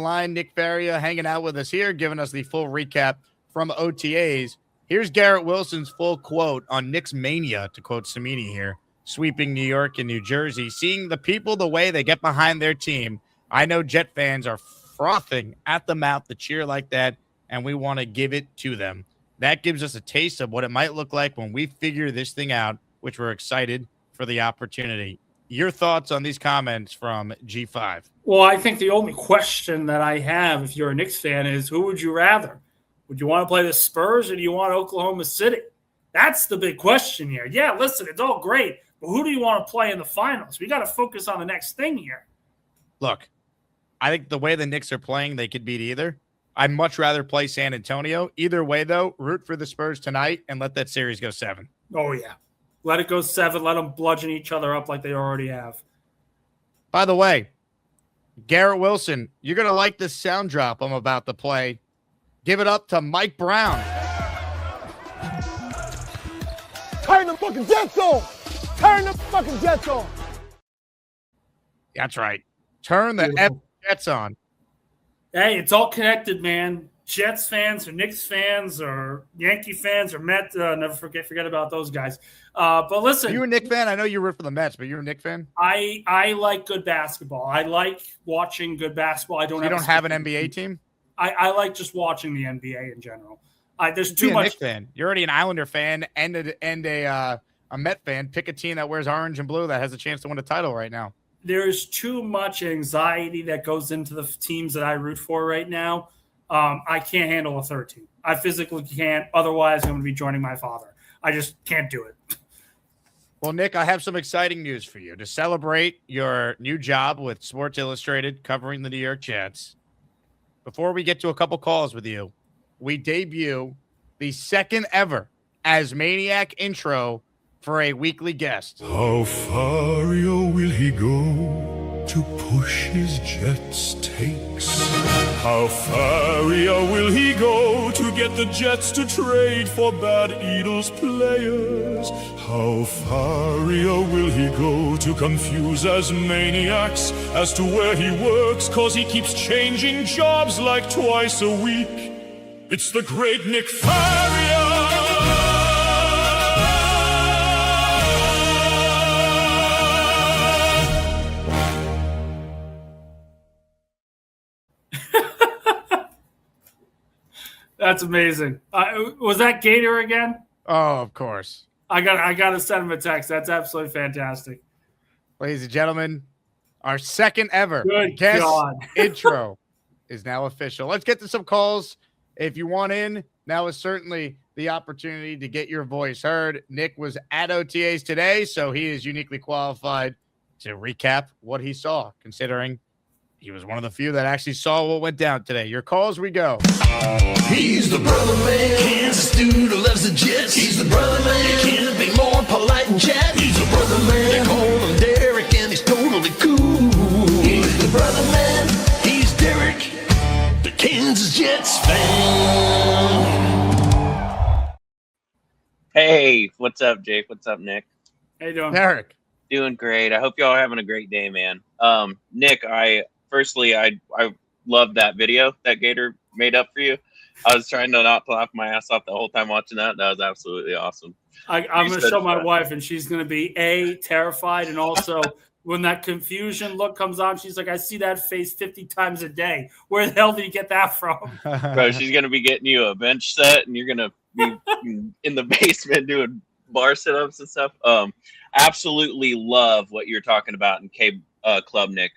line. Nick Faria hanging out with us here, giving us the full recap from OTAs. Here's Garrett Wilson's full quote on Knicks mania, to quote Samini here, sweeping New York and New Jersey, seeing the people the way they get behind their team. I know Jet fans are frothing at the mouth to cheer like that, and we want to give it to them. That gives us a taste of what it might look like when we figure this thing out, which we're excited for the opportunity. Your thoughts on these comments from G5? Well, I think the only question that I have, if you're a Knicks fan, is who would you rather? Would you want to play the Spurs or do you want Oklahoma City? That's the big question here. Yeah, listen, it's all great, but who do you want to play in the finals? We got to focus on the next thing here. Look, I think the way the Knicks are playing, they could beat either. I'd much rather play San Antonio. Either way, though, root for the Spurs tonight and let that series go 7. Oh, yeah. Let it go 7. Let them bludgeon each other up like they already have. By the way, Garrett Wilson, you're going to like this sound drop I'm about to play. Give it up to Mike Brown. Turn the fucking Jets on. Turn the fucking Jets on. That's right. Turn the Jets on. Hey, it's all connected, man. Jets fans or Knicks fans or Yankee fans or Met. Never forget about those guys. But listen. Are you a Knicks fan? I know you root for the Mets, but you're a Knicks fan? I like good basketball. I like watching good basketball. You don't have an NBA team? I like just watching the NBA in general. There's too much. much. Knicks fan. You're already an Islander fan and a Met fan. Pick a team that wears orange and blue that has a chance to win a title right now. There's too much anxiety that goes into the teams that I root for right now. I can't handle a third team. I physically can't. Otherwise, I'm going to be joining my father. I just can't do it. Well, Nick, I have some exciting news for you. To celebrate your new job with Sports Illustrated covering the New York Jets, before we get to a couple calls with you, we debut the second ever Asmaniac intro for a weekly guest. How Faria will he go to push his Jets takes? How Faria will he go to get the Jets to trade for bad Eagles players? How Faria will he go to confuse Asmaniacs as to where he works, cause he keeps changing jobs like twice a week? It's the great Nick Faria! That's amazing. Was that Gator again? Oh, of course. I got to send him a text. That's absolutely fantastic. Ladies and gentlemen, our second ever Good guest God. intro is now official. Let's get to some calls. If you want in, now is certainly the opportunity to get your voice heard. Nick was at OTAs today, so he is uniquely qualified to recap what he saw, considering he was one of the few that actually saw what went down today. Your calls, we go. He's the brother man, Kansas dude who loves the Jets. He's the brother man, can't be more polite and chat. He's the brother man, they call him Derek and he's totally cool. He's the brother man, he's Derek, the Kansas Jets fan. Hey, what's up, Jake? What's up, Nick? How you doing? Derek. Doing great. I hope y'all are having a great day, man. Nick, I love that video that Gator made up for you. I was trying to not laugh my ass off the whole time watching that. That was absolutely awesome. I'm going to show my wife, and she's going to be terrified, and also when that confusion look comes on, she's like, I see that face 50 times a day. Where the hell did you get that from? Bro, she's going to be getting you a bench set, and you're going to be in the basement doing bar sit-ups and stuff. Absolutely love what you're talking about in K Club, Nick.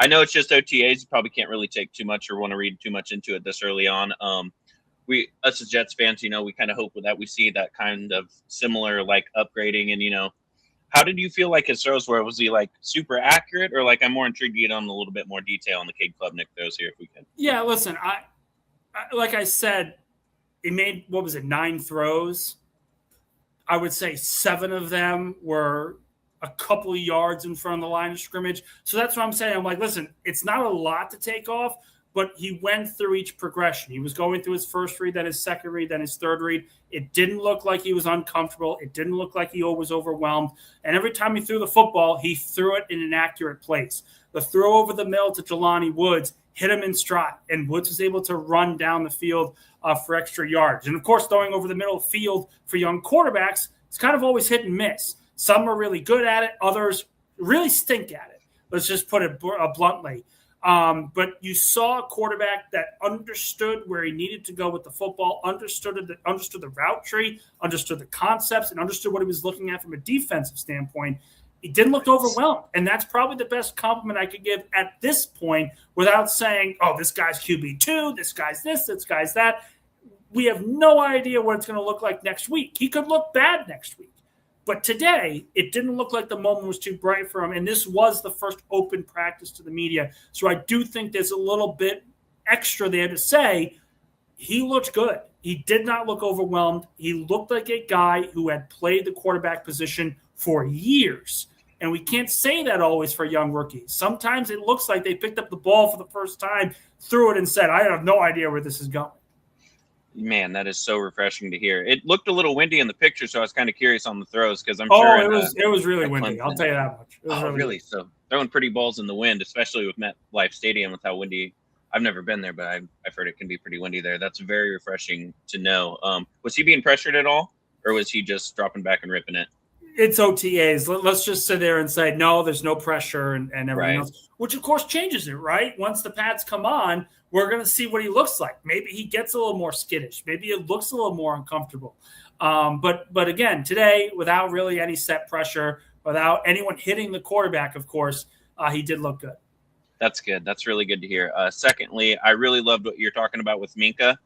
I know it's just OTAs. You probably can't really take too much or want to read too much into it this early on. Us as Jets fans, we kind of hope that we see that kind of similar like upgrading. And, how did you feel like his throws were? Was he like super accurate, or like I'm more intrigued to get on a little bit more detail on the K Club Nick throws here if we can? Yeah, listen, I like I said, he made, 9 throws. I would say 7 of them were a couple of yards in front of the line of scrimmage. So that's what I'm saying. I'm like, listen, it's not a lot to take off, but he went through each progression. He was going through his first read, then his second read, then his third read. It didn't look like he was uncomfortable. It didn't look like he was overwhelmed. And every time he threw the football, he threw it in an accurate place. The throw over the middle to Jelani Woods hit him in stride, and Woods was able to run down the field for extra yards. And, of course, throwing over the middle of the field for young quarterbacks, it's kind of always hit and miss. Some are really good at it. Others really stink at it. Let's just put it bluntly. But you saw a quarterback that understood where he needed to go with the football, understood the route tree, understood the concepts, and understood what he was looking at from a defensive standpoint. He didn't look overwhelmed, and that's probably the best compliment I could give at this point without saying, oh, this guy's QB2, this guy's this guy's that. We have no idea what it's going to look like next week. He could look bad next week. But today, it didn't look like the moment was too bright for him, and this was the first open practice to the media. So I do think there's a little bit extra there to say he looked good. He did not look overwhelmed. He looked like a guy who had played the quarterback position for years. And we can't say that always for young rookies. Sometimes it looks like they picked up the ball for the first time, threw it, and said, I have no idea where this is going. Man, that is so refreshing to hear. It looked a little windy in the picture, so I was kind of curious on the throws because I'm sure it was really windy. I'll tell you that much. It was really? So throwing pretty balls in the wind, especially with MetLife Stadium, with how windy. I've never been there, but I've heard it can be pretty windy there. That's very refreshing to know. Was he being pressured at all, or was he just dropping back and ripping it? It's OTAs. Let's just sit there and say, no, there's no pressure and everything else, which, of course, changes it, right? Once the pads come on, we're going to see what he looks like. Maybe he gets a little more skittish. Maybe it looks a little more uncomfortable. But again, today, without really any set pressure, without anyone hitting the quarterback, of course, he did look good. That's good. That's really good to hear. Secondly, I really loved what you're talking about with Minka.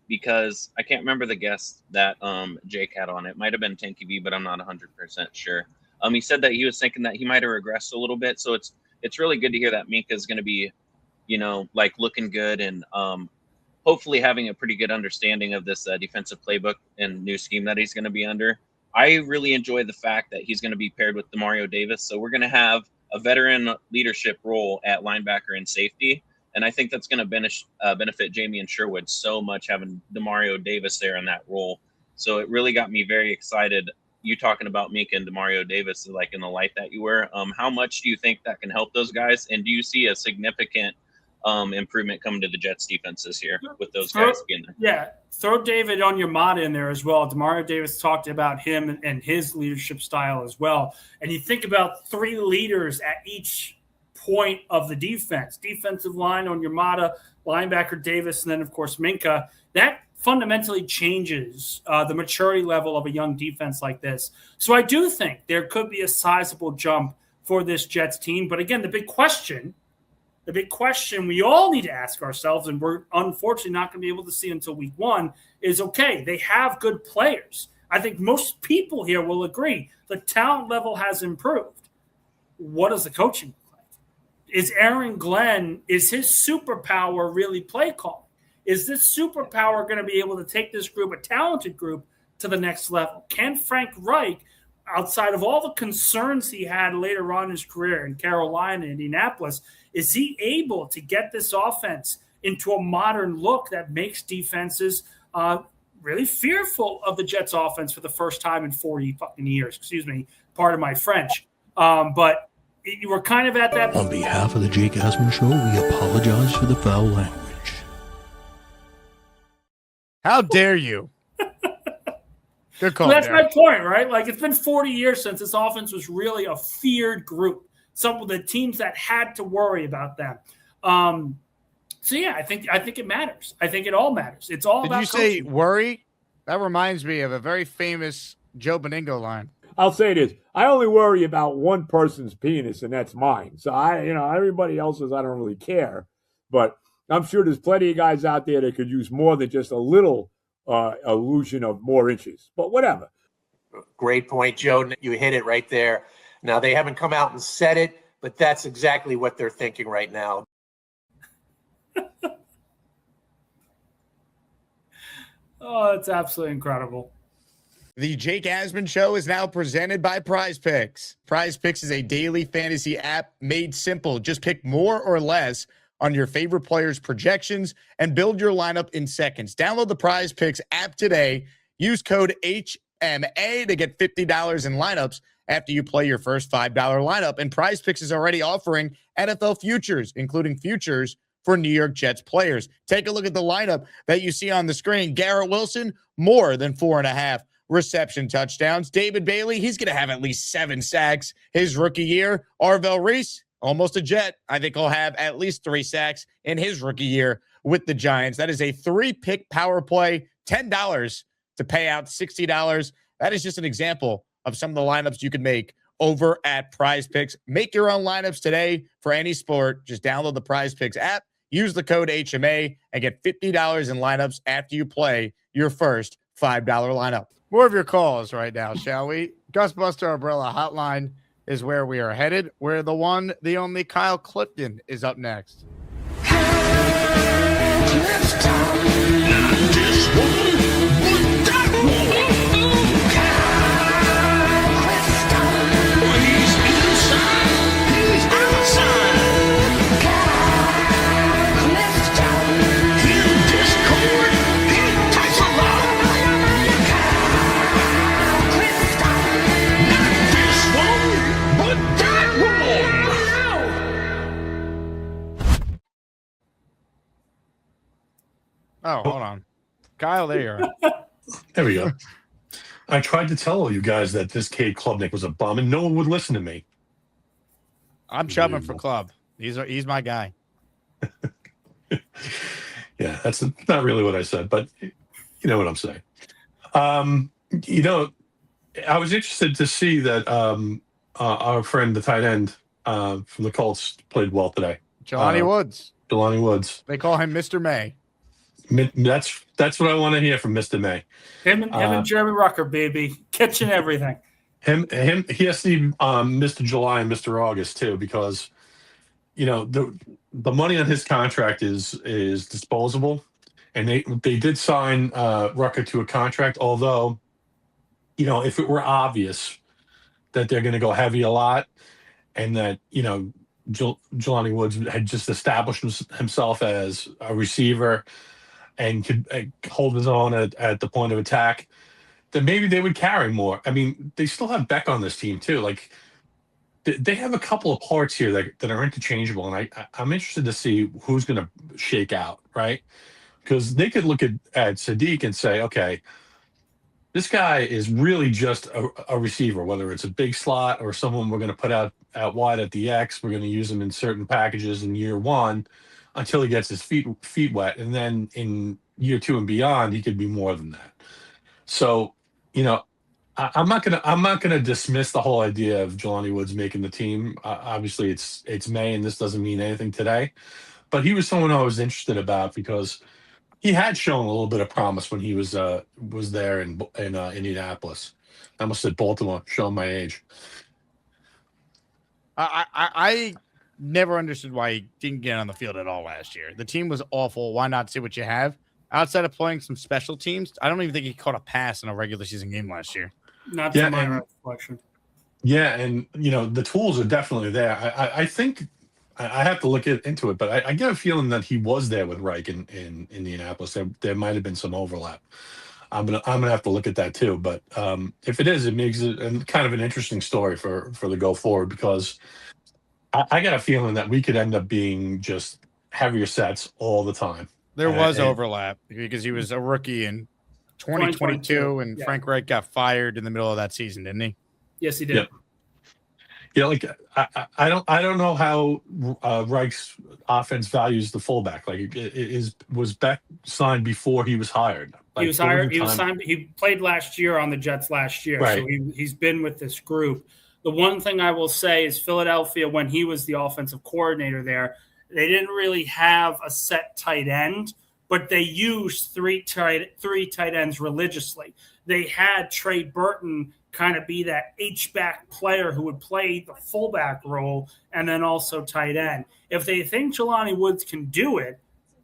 Because I can't remember the guest that Jake had on. It might have been Tanky V, but I'm not 100% sure. He said that he was thinking that he might have regressed a little bit. So it's really good to hear that Minka is going to be, like looking good and hopefully having a pretty good understanding of this defensive playbook and new scheme that he's going to be under. I really enjoy the fact that he's going to be paired with Demario Davis. So we're going to have a veteran leadership role at linebacker and safety. And I think that's going to benefit Jamie and Sherwood so much, having Demario Davis there in that role. So it really got me very excited. You talking about Minka and Demario Davis, like in the light that you were. How much do you think that can help those guys? And do you see a significant improvement coming to the Jets defense this year with those guys being there? Yeah, throw David Onyemata in there as well. Demario Davis talked about him and his leadership style as well. And you think about three leaders at each point of the defensive line on Onyemata, linebacker Davis, and then, of course, Minka. That fundamentally changes the maturity level of a young defense like this. So I do think there could be a sizable jump for this Jets team. But again, the big question we all need to ask ourselves, and we're unfortunately not going to be able to see until week one, is, okay, they have good players. I think most people here will agree the talent level has improved. What does the coaching look like? Is Aaron Glenn, is his superpower really play calling? Is this superpower going to be able to take this group, a talented group, to the next level? Can Frank Reich, outside of all the concerns he had later on in his career in Carolina and Indianapolis, is he able to get this offense into a modern look that makes defenses really fearful of the Jets offense for the first time in 40 fucking years? Excuse me, pardon my French. But you were kind of at that. On behalf of the Jake Asman Show, we apologize for the foul language. How dare you? Good call. So that's Garrett. my point, right? Like, it's been 40 years since this offense was really a feared group. Some of the teams that had to worry about them. So yeah, I think it matters. I think it all matters. It's all about. Did you say worry? That reminds me of a very famous Joe Beningo line. I'll say this: I only worry about one person's penis, and that's mine. So everybody else's, I don't really care. But I'm sure there's plenty of guys out there that could use more than just a little illusion of more inches. But whatever. Great point, Joe. You hit it right there. Now, they haven't come out and said it, but that's exactly what they're thinking right now. Oh, that's absolutely incredible. The Jake Asman Show is now presented by PrizePicks. PrizePicks is a daily fantasy app made simple. Just pick more or less on your favorite players' projections and build your lineup in seconds. Download the PrizePicks app today. Use code HMA to get $50 in lineups after you play your first $5 lineup. And PrizePicks is already offering NFL futures, including futures for New York Jets players. Take a look at the lineup that you see on the screen. Garrett Wilson, more than 4.5 reception touchdowns. David Bailey, he's going to have at least 7 sacks his rookie year. Arvell Reese, almost a Jet. I think he'll have at least 3 sacks in his rookie year with the Giants. That is a 3-pick power play, $10 to pay out $60. That is just an example of some of the lineups you can make over at PrizePicks. Make your own lineups today for any sport. Just download the PrizePicks app, use the code HMA, and get $50 in lineups after you play your first $5 lineup. More of your calls right now, shall we? Gusbuster Umbrella Hotline is where we are headed, where the one, the only Kyle Clifton is up next. Oh, hold on. Kyle, there you are. There we go. I tried to tell all you guys that this Cade Klubnik was a bum, and no one would listen to me. I'm chubbing for Club. He's my guy. Yeah, that's not really what I said, but you know what I'm saying. I was interested to see that our friend, the tight end from the Colts, played well today. Jelani Woods. Jelani Woods. They call him Mr. May. That's what I want to hear from Mr. May. Him and Jeremy Rucker, baby, catching everything. He has to be Mr. July and Mr. August too, because the money on his contract is disposable, and they did sign Rucker to a contract. Although, if it were obvious that they're going to go heavy a lot, and that Jelani Woods had just established himself as a receiver and could hold his own at the point of attack, then maybe they would carry more. I mean, they still have Beck on this team too. Like, they have a couple of parts here that are interchangeable, and I'm interested to see who's going to shake out, right? Because they could look at Sadiq and say, okay, this guy is really just a receiver, whether it's a big slot or someone we're going to put out wide at the X. We're going to use him in certain packages in year one until he gets his feet wet, and then in year 2 and beyond, he could be more than that. So, I'm not gonna dismiss the whole idea of Jelani Woods making the team. Obviously, it's May, and this doesn't mean anything today. But he was someone I was interested about because he had shown a little bit of promise when he was there in Indianapolis. I almost said Baltimore, showing my age. I never understood why he didn't get on the field at all last year. The team was awful. Why not see what you have? Outside of playing some special teams, I don't even think he caught a pass in a regular season game last year. Not to my reflection. Yeah, and the tools are definitely there. I think I have to look into it, but I get a feeling that he was there with Reich in Indianapolis. There might have been some overlap. I'm gonna have to look at that too. But if it is, it makes it kind of an interesting story for the go forward, because I got a feeling that we could end up being just heavier sets all the time. There was overlap because he was a rookie in 2022, and Frank Reich got fired in the middle of that season, didn't he? Yes, he did. Yep. Yeah, like I don't know how Reich's offense values the fullback. Like, was Beck signed before he was hired? Like, he was hired. He was signed. He played last year on the Jets last year, right. So he's been with this group. The one thing I will say is Philadelphia, when he was the offensive coordinator there, they didn't really have a set tight end, but they used three tight ends religiously. They had Trey Burton kind of be that H-back player who would play the fullback role and then also tight end. If they think Jelani Woods can do it,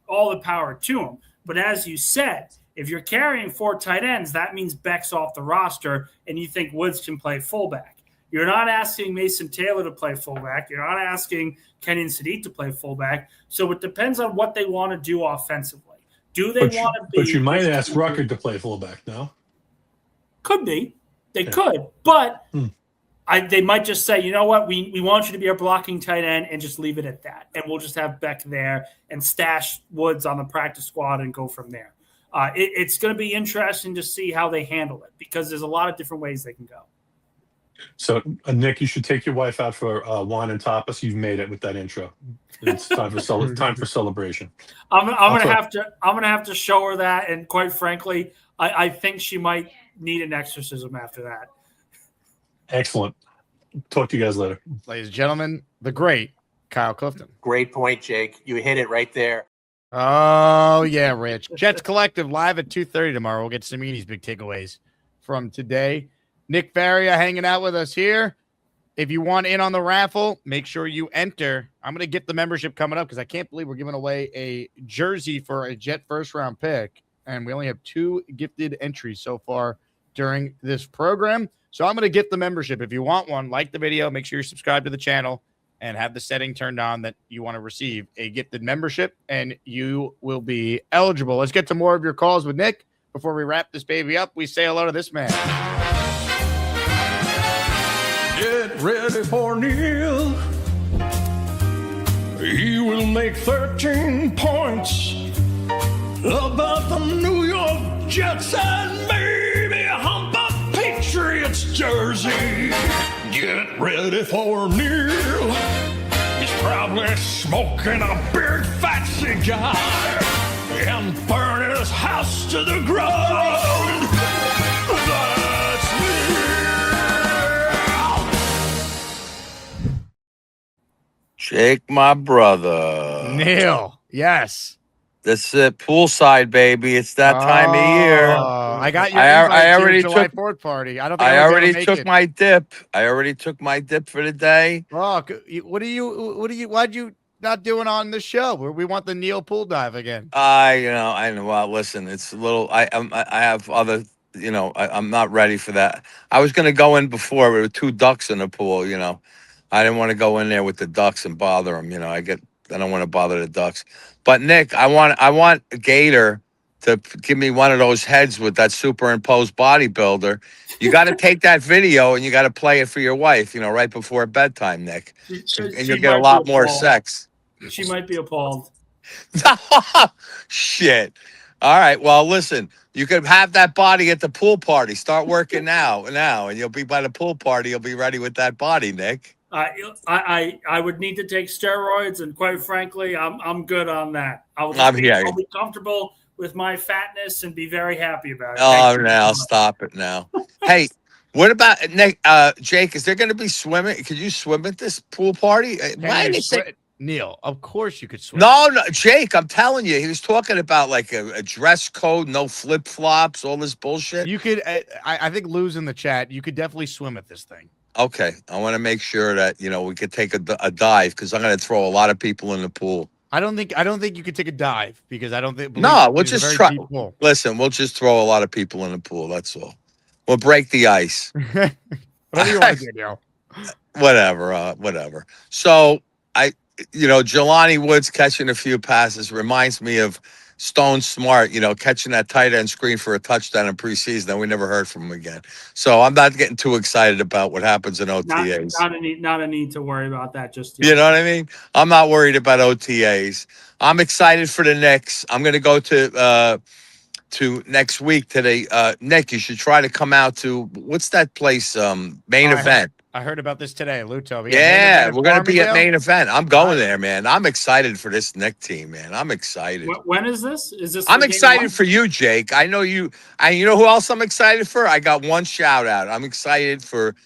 all the power to him. But as you said, if you're carrying 4 tight ends, that means Beck's off the roster, and you think Woods can play fullback. You're not asking Mason Taylor to play fullback. You're not asking Kenyon Sadiq to play fullback. So it depends on what they want to do offensively. Do they want to be? But you might ask Rucker to play fullback, no? Could be. They could. But they might just say, you know what, we want you to be our blocking tight end and just leave it at that. And we'll just have Beck there and stash Woods on the practice squad and go from there. It's going to be interesting to see how they handle it because there's a lot of different ways they can go. So, Nick, you should take your wife out for wine and tapas. You've made it with that intro. It's time for celebration. I'm gonna have to show her that, and quite frankly, I think she might need an exorcism after that. Excellent. Talk to you guys later. Ladies and gentlemen, the great Kyle Clifton. Great point, Jake. You hit it right there. Oh, yeah, Rich. Jets Collective live at 2:30 tomorrow. We'll get Samini's big takeaways from today. Nick Faria hanging out with us here. If you want in on the raffle, make sure you enter. I'm going to get the membership coming up because I can't believe we're giving away a jersey for a Jet first-round pick, and we only have 2 gifted entries so far during this program. So I'm going to get the membership. If you want one, like the video, make sure you subscribe to the channel, and have the setting turned on that you want to receive a gifted membership, and you will be eligible. Let's get to more of your calls with Nick. Before we wrap this baby up, we say hello to this man. Get ready for Neil. He will make 13 points about the New York Jets and maybe hump a Patriots jersey. Get ready for Neil. He's probably smoking a big fat cigar and burning his house to the ground. That's Neil. Jake, my brother. Neil, yes. This is it, poolside, baby. It's that time of year. I got your I already July took 4th party. I don't think I already took it. my dip. I already took my dip for the day. Oh, why'd you not doing on the show? We want the Neil pool dive again. I know. Well, listen, it's a little. I have other. I'm not ready for that. I was gonna go in before. There were 2 ducks in the pool. I didn't want to go in there with the ducks and bother them. I don't want to bother the ducks. But Nick, I want Gator to give me one of those heads with that superimposed bodybuilder. You got to take that video and you got to play it for your wife. Right before bedtime, Nick, and you'll get a lot more sex. She might be appalled. Shit. All right. Well, listen. You could have that body at the pool party. Start working now, and you'll be by the pool party. You'll be ready with that body, Nick. I would need to take steroids, and quite frankly, I'm good on that. I'll be comfortable with my fatness and be very happy about it. Oh, now stop it now. Hey, what about Nick? Jake, is there going to be swimming? Could you swim at this pool party? Neil, of course you could swim. No, Jake, I'm telling you, he was talking about like a dress code, no flip flops, all this bullshit. You could, I think, lose in the chat. You could definitely swim at this thing. Okay, I want to make sure that we could take a dive because I'm going to throw a lot of people in the pool. I don't think you could take a dive because I don't think. No, we'll just try. Listen, we'll just throw a lot of people in the pool. That's all. We'll break the ice. Whatever you want to do, Neil. Whatever. So Jelani Woods catching a few passes reminds me of Stone Smart, catching that tight end screen for a touchdown in preseason. Then we never heard from him again. So I'm not getting too excited about what happens in OTAs. Not a need to worry about that just yet. You know what I mean? I'm not worried about OTAs. I'm excited for the Knicks. I'm going to go to next week today. Nick, you should try to come out to what's that place? Main Event. I heard about this today, Luto. Yeah, we're going to be at Main Event. I'm going there, man. I'm excited for this Nick team, man. I'm excited. When is this? I'm excited for you, Jake. I know you. And you know who else I'm excited for? I got one shout out. I'm excited for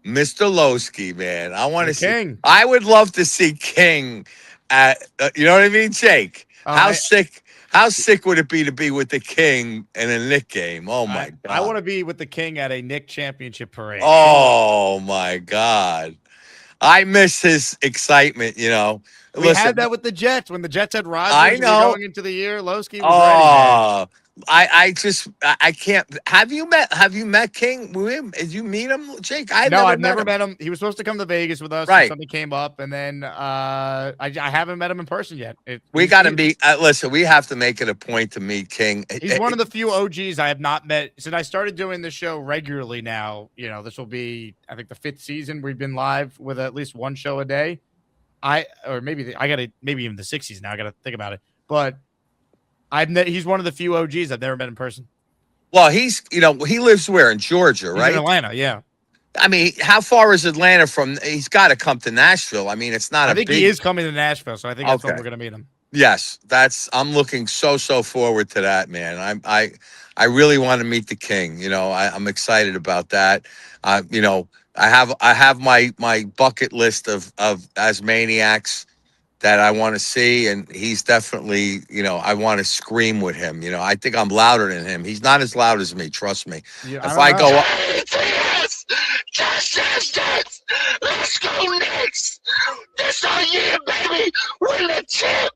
Mr. Lowski, man. I want to see King. I would love to see King at, you know what I mean, Jake? How sick would it be to be with the King in a Knick game? Oh, my God. I want to be with the King at a Knick championship parade. Oh, my God. I miss his excitement, We had that with the Jets when the Jets had Rodgers. I We were know. going into the year, Lowski was ready, man. I can't. Have you met King? Did you meet him, Jake? I've never met him. He was supposed to come to Vegas with us. Right. Something came up, and then I haven't met him in person yet. We got to meet. Listen, we have to make it a point to meet King. He's one of the few OGs I have not met since I started doing this show regularly. Now, this will be, I think, the 5th season we've been live with at least one show a day. Maybe even the 6th season now. I got to think about it, but he's one of the few OGs I've never met in person. Well, he lives where? In Georgia, right? In Atlanta, yeah. I mean, how far is Atlanta from? He's got to come to Nashville. I mean, it's not. I think he is coming to Nashville, so I think that's when we're going to meet him. Yes, I'm looking so forward to that, man. I really want to meet the King. I'm excited about that. I have my bucket list of Asmaniacs that I want to see, and he's definitely, I want to scream with him. I think I'm louder than him. He's not as loud as me, trust me. Yeah, if I go up, Yes! Let's go Knicks! This our year, baby! Win the chip!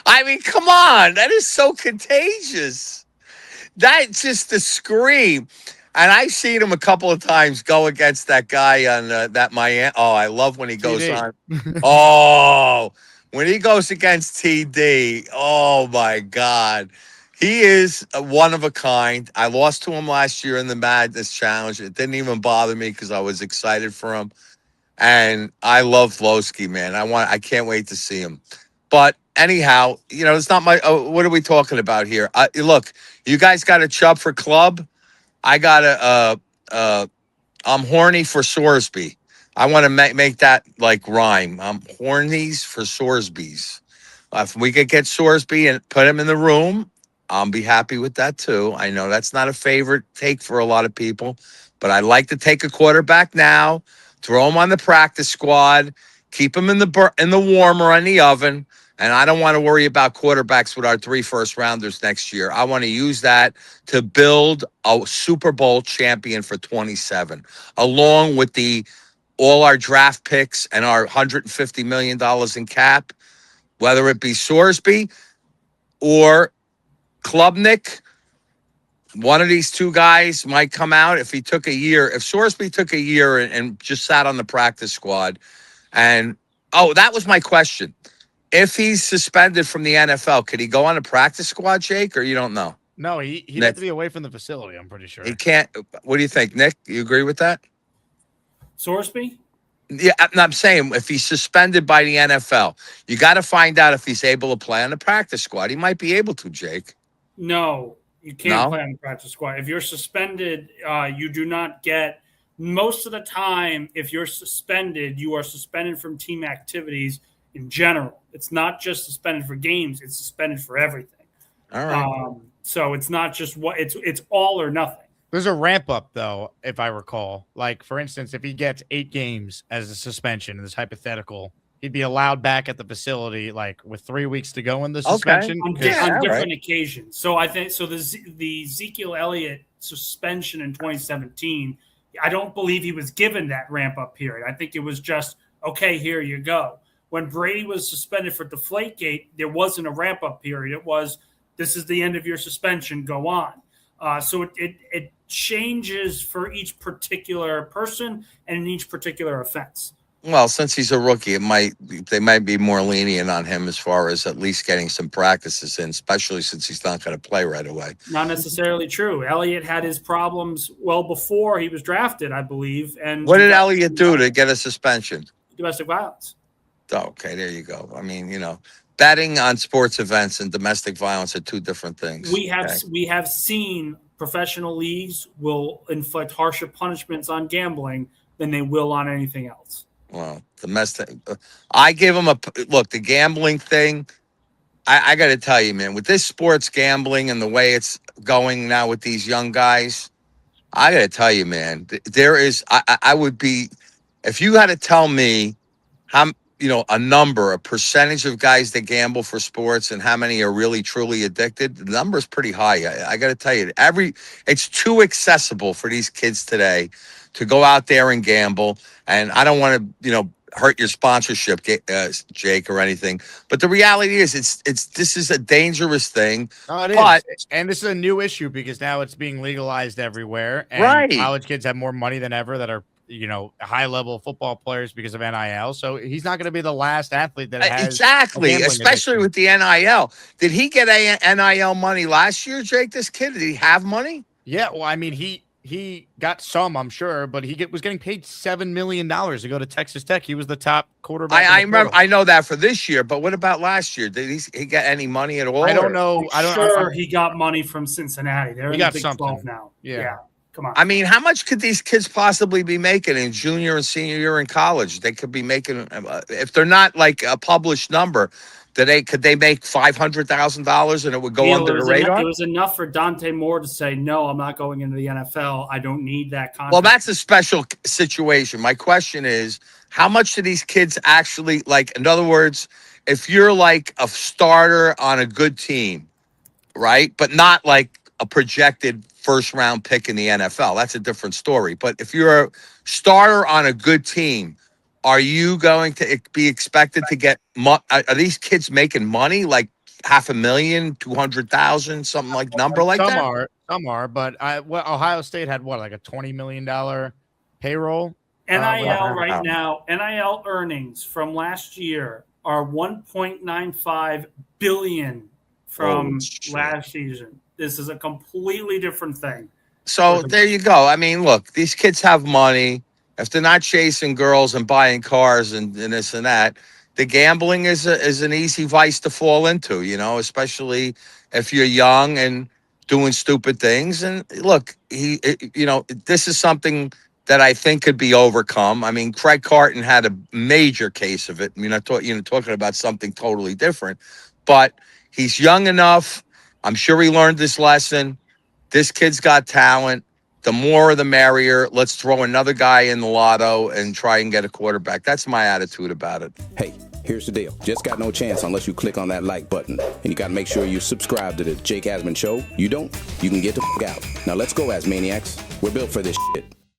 I mean, come on, that is so contagious. That's just the scream. And I've seen him a couple of times go against that guy on that Miami. Oh, I love when he goes TD. on. When he goes against TD. Oh, my God. He is one of a kind. I lost to him last year in the Madness Challenge. It didn't even bother me because I was excited for him. And I love Lowski, man. I can't wait to see him. But anyhow, it's not my. What are we talking about here? Look, you guys got a chub for club. I got I'm horny for Sorsby. I want to make that like rhyme. I'm hornies for Sorsby's. If we could get Sorsby and put him in the room, I'll be happy with that too. I know that's not a favorite take for a lot of people, but I like to take a quarterback now, throw him on the practice squad, keep him in the warmer on the oven. And I don't want to worry about quarterbacks with our 3 first-rounders next year. I want to use that to build a Super Bowl champion for 27, along with all our draft picks and our $150 million in cap, whether it be Sorsby or Klubnik. One of these two guys might come out if he took a year. If Sorsby took a year and just sat on the practice squad. And, that was my question. If he's suspended from the NFL, could he go on a practice squad, Jake, or you don't know? No, he'd have to be away from the facility, I'm pretty sure. He can't. What do you think, Nick? You agree with that? Sorsby? Yeah, I'm saying if he's suspended by the NFL, you got to find out if he's able to play on the practice squad. He might be able to, Jake. No, you can't play on the practice squad. If you're suspended, you do not get – most of the time, if you're suspended, you are suspended from team activities in general. It's not just suspended for games, it's suspended for everything. All right. So it's not just it's all or nothing. There's a ramp up though, if I recall. Like for instance, if he gets 8 games as a suspension in this hypothetical, he'd be allowed back at the facility like with 3 weeks to go in the suspension. On different occasions. So I think the Ezekiel Elliott suspension in 2017, I don't believe he was given that ramp up period. I think it was just, okay, here you go. When Brady was suspended for Deflategate, there wasn't a ramp-up period. It was, this is the end of your suspension, go on. So it changes for each particular person and in each particular offense. Well, since he's a rookie, they might be more lenient on him as far as at least getting some practices in, especially since he's not going to play right away. Not necessarily true. Elliott had his problems well before he was drafted, I believe. And what did Elliott do to get a suspension? Domestic violence. Okay, there you go. I mean, betting on sports events and domestic violence are 2 different things. We have seen professional leagues will inflict harsher punishments on gambling than they will on anything else. Well, domestic. I give them the gambling thing. I got to tell you, man, with this sports gambling and the way it's going now with these young guys, I got to tell you, man, there is. I would be, if you had to tell me how. a number, a percentage of guys that gamble for sports and how many are really truly addicted, the number is pretty high. I got to tell you, it's too accessible for these kids today to go out there and gamble. And I don't want to, hurt your sponsorship, Jake, or anything. But the reality is, this is a dangerous thing. Oh, it is. And this is a new issue because now it's being legalized everywhere. And Right. College kids have more money than ever that are, high-level football players because of NIL. So he's not going to be the last athlete that has exactly, especially with the NIL. Did he get NIL money last year, Jake? This kid, did he have money? Yeah, well, I mean, he got some, I'm sure, but he was getting paid $7 million to go to Texas Tech. He was the top quarterback. I remember. I know that for this year, but what about last year? Did he get any money at all? I don't know. He got money from Cincinnati. They're in the Big 12 now. Yeah. Come on. I mean, how much could these kids possibly be making in junior and senior year in college? They could be making, if they're not like a published number, could they make $500,000 and it would go under the radar? It was enough for Dante Moore to say, no, I'm not going into the NFL. I don't need that contract. Well, that's a special situation. My question is, how much do these kids actually, in other words, if you're like a starter on a good team, right, but not like a projected first-round pick in the NFL, that's a different story. But if you're a starter on a good team, are you going to be expected to get are these kids making money like $500,000, $200,000, something like number like that? Some are, but Ohio State had like a $20 million payroll. NIL right now, NIL earnings from last year are $1.95 billion from last season. This is a completely different thing. So there you go. I mean, look, these kids have money. If they're not chasing girls and buying cars and this and that, the gambling is an easy vice to fall into, especially if you're young and doing stupid things. And look, this is something that I think could be overcome. I mean, Craig Carton had a major case of it. I mean, talking about something totally different, but he's young enough. I'm sure he learned this lesson. This kid's got talent. The more the merrier. Let's throw another guy in the lotto and try and get a quarterback. That's my attitude about it. Hey, here's the deal. Just got no chance unless you click on that like button. And you got to make sure you subscribe to the Jake Asman Show. You don't, you can get the out. Now let's go, Asmaniacs. We're built for this shit.